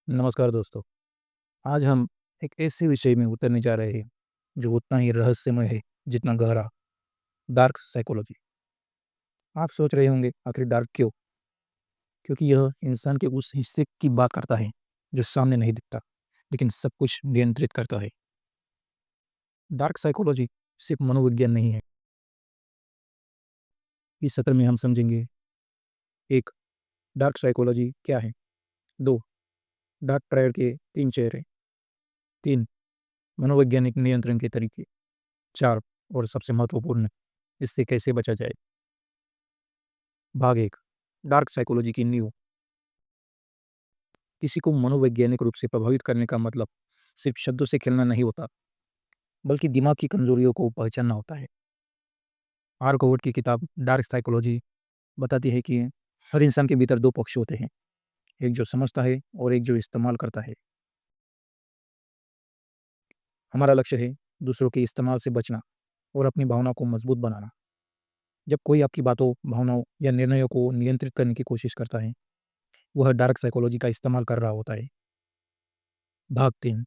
नमस्कार दोस्तों। आज हम एक ऐसे विषय में उतरने जा रहे हैं जो उतना ही रहस्यमय है जितना गहरा, डार्क साइकोलॉजी। आप सोच रहे होंगे आखिर डार्क क्यों? क्योंकि यह इंसान के उस हिस्से की बात करता है जो सामने नहीं दिखता, लेकिन सब कुछ नियंत्रित करता है। डार्क साइकोलॉजी सिर्फ मनोविज्ञान नहीं है। इस सत्र में हम समझेंगे: एक, डार्क साइकोलॉजी क्या है? दो, डार्क ट्रायड के तीन चेहरे। तीन, मनोवैज्ञानिक नियंत्रण के तरीके। चार, और सबसे महत्वपूर्ण, इससे कैसे बचा जाए। भाग एक, डार्क साइकोलॉजी की नींव। किसी को मनोवैज्ञानिक रूप से प्रभावित करने का मतलब सिर्फ शब्दों से खेलना नहीं होता, बल्कि दिमाग की कमजोरियों को पहचानना होता है। आर कोवर्ट की किताब डार्क साइकोलॉजी बताती है कि हर इंसान के भीतर दो पक्ष होते हैं, एक जो समझता है और एक जो इस्तेमाल करता है। हमारा लक्ष्य है दूसरों के इस्तेमाल से बचना और अपनी भावना को मजबूत बनाना। जब कोई आपकी बातों, भावनाओं या निर्णयों को नियंत्रित करने की कोशिश करता है, वह डार्क साइकोलॉजी का इस्तेमाल कर रहा होता है। भाग तीन,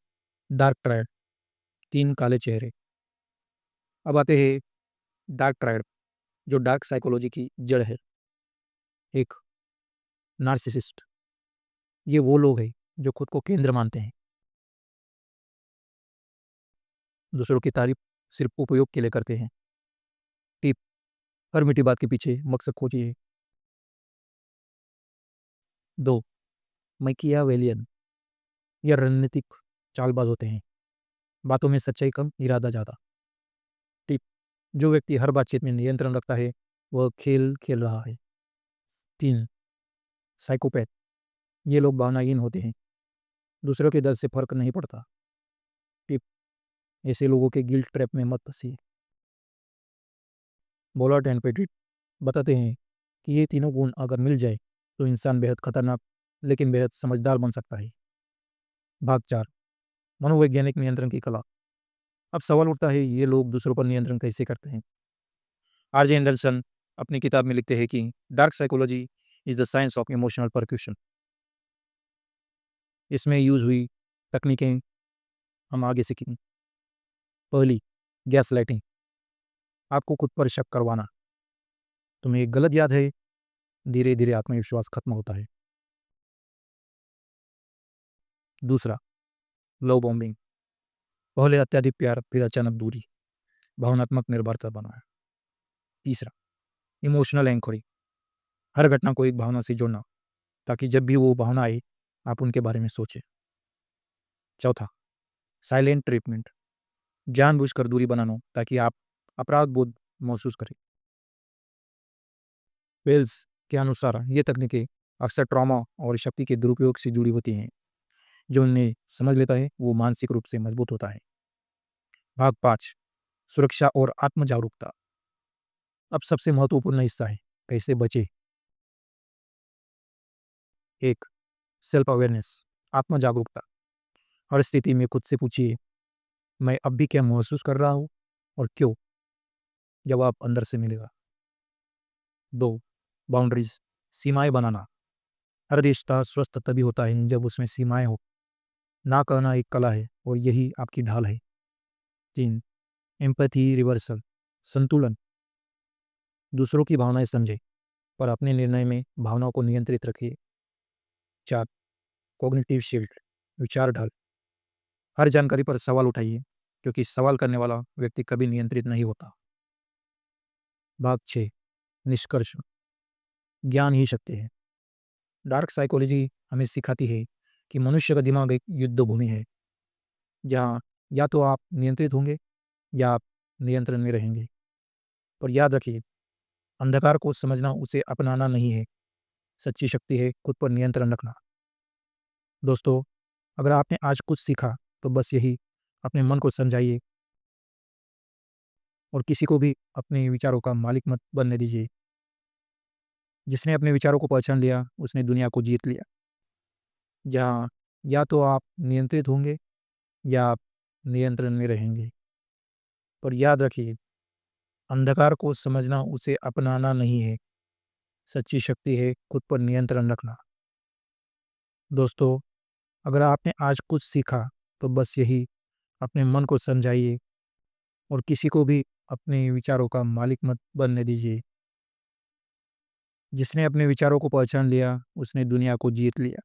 डार्क ट्रायड, तीन काले चेहरे। अब आते हैं डार्क ट्रायड, जो डार्क साइकोलॉजी की जड़ है। एक, नार्सिसिस्ट। ये वो लोग हैं जो खुद को केंद्र मानते हैं, दूसरों की तारीफ सिर्फ उपयोग के लिए करते हैं। टिप: हर मीठी बात के पीछे मकसद खोजिए। दो, मैकियावेलियन। या रणनीतिक चालबाज होते हैं, बातों में सच्चाई कम, इरादा ज़्यादा। टिप: जो व्यक्ति हर बातचीत में नियंत्रण रखता है, वह खेल खेल रहा है। तीन, साइकोपैथ। ये लोग भावनाहीन होते हैं, दूसरों के दर्द से फर्क नहीं पड़ता। टिप: ऐसे लोगों के गिल्ट ट्रैप में मत फंसिए। बोलर्ट एंड पेटिट बताते हैं कि ये तीनों गुण अगर मिल जाए तो इंसान बेहद खतरनाक लेकिन बेहद समझदार बन सकता है। भाग चार, मनोवैज्ञानिक नियंत्रण की कला। अब सवाल उठता है, ये लोग दूसरों पर नियंत्रण कैसे करते हैं? आरजे एंडरसन अपनी किताब में लिखते हैं कि dark psychology is the science of emotional percussion. इसमें यूज हुई तकनीकें हम आगे सीखेंगे। पहली, गैस लाइटिंग। आपको खुद पर शक करवाना, तुम्हें गलत याद है। धीरे धीरे आत्मविश्वास खत्म होता है। दूसरा, लव बॉम्बिंग। पहले अत्यधिक प्यार, फिर अचानक दूरी, भावनात्मक निर्भरता बनाया। तीसरा, इमोशनल एंकरिंग। हर घटना को एक भावना से जोड़ना, ताकि जब भी वो भावना आए आप उनके बारे में सोचें। चौथा, साइलेंट ट्रीटमेंट। जानबूझकर दूरी बनाना ताकि आप अपराध बोध महसूस करें। वेल्स के अनुसार ये तकनीकें अक्सर ट्रॉमा और शक्ति के दुरुपयोग से जुड़ी होती हैं। जो उन्हें समझ लेता है वो मानसिक रूप से मजबूत होता है। भाग पाँच, सुरक्षा और आत्म जागरूकता। अब सबसे महत्वपूर्ण हिस्सा है, कैसे बचे। एक, सेल्फ अवेयरनेस, आत्म जागरूकता। हर स्थिति में खुद से पूछिए, मैं अब भी क्या महसूस कर रहा हूँ और क्यों। जवाब अंदर से मिलेगा। दो, बाउंड्रीज, सीमाएं बनाना। हर रिश्ता स्वस्थ तभी होता है जब उसमें सीमाएं हो। ना कहना एक कला है और यही आपकी ढाल है। तीन, एम्पैथी रिवर्सल, संतुलन। दूसरों की भावनाएं समझे पर अपने निर्णय में भावनाओं को नियंत्रित रखिए। चार, कॉग्निटिव शील्ड, विचार ढाल। हर जानकारी पर सवाल उठाइए, क्योंकि सवाल करने वाला व्यक्ति कभी नियंत्रित नहीं होता। भाग 6, निष्कर्ष, ज्ञान ही शक्ति है। डार्क साइकोलॉजी हमें सिखाती है कि मनुष्य का दिमाग एक युद्ध भूमि है, जहाँ या तो आप नियंत्रित होंगे या आप नियंत्रण में रहेंगे। पर याद रखिए, अंधकार को समझना उसे अपनाना नहीं है, सच्ची शक्ति है खुद पर नियंत्रण रखना। दोस्तों, अगर आपने आज कुछ सीखा तो बस यही, अपने मन को समझाइए और किसी को भी अपने विचारों का मालिक मत बनने दीजिए। जिसने अपने विचारों को पहचान लिया उसने दुनिया को जीत लिया। जहाँ या तो आप नियंत्रित होंगे या आप नियंत्रण में रहेंगे। पर याद रखिए, अंधकार को समझना उसे अपनाना नहीं है, सच्ची शक्ति है खुद पर नियंत्रण रखना। दोस्तों, अगर आपने आज कुछ सीखा तो बस यही, अपने मन को समझाइए और किसी को भी अपने विचारों का मालिक मत बनने दीजिए। जिसने अपने विचारों को पहचान लिया, उसने दुनिया को जीत लिया।